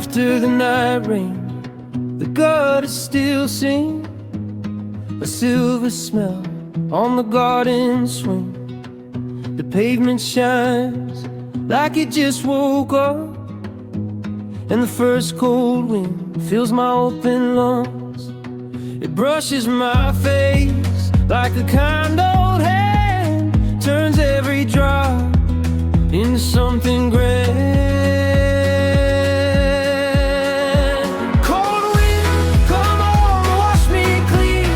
after the night rain, the gutters still sing a silver smell on the garden swing. The pavement shines like it just woke up, and the first cold wind fills my open lungs. It brushes my face like a kind old hand, turns every drop into something grand. Cold wind, come on, wash me clean.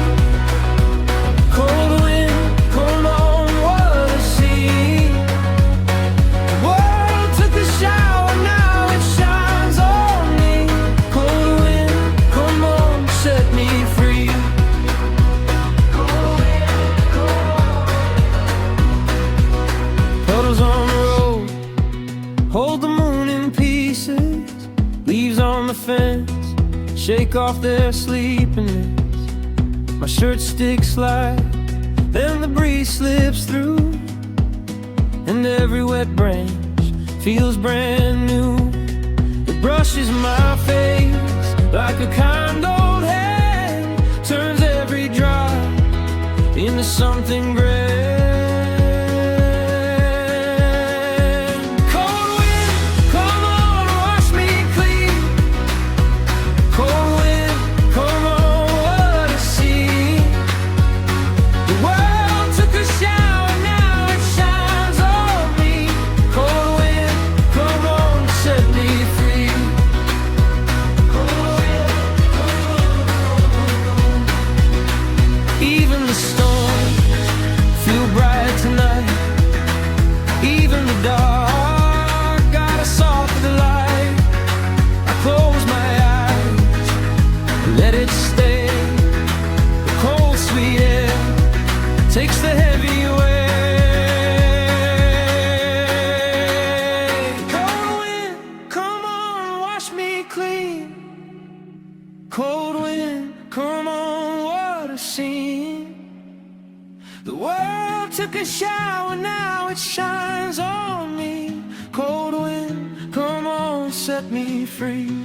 Cold wind, come on, what a scene. The world took a shower, now it shines on me. Cold wind, come on, set me free. Cold wind, come on. Puddles on the road, hold the moon in pieces. Leaves on the fence, shake off their sleepiness. My shirt sticks slide, then the breeze slips through, and every wet branch feels brand new. It brushes my face like a kind old hand, turns every drop into something grand. Cold wind, come on, wash me clean. Cold wind, come on, what a scene. The world took a shower, now it shines on me. Cold wind, come on, set me free. Cold wind, even the storms feel bright tonight. Even the dark got a soft delight. I close my eyes, let it stay. The cold, sweet air takes the heavy weight. Cold wind, come on, wash me clean. Cold wind, come on, what a scene. The world took a shower, now it shines on me. Cold wind, come on, set me free.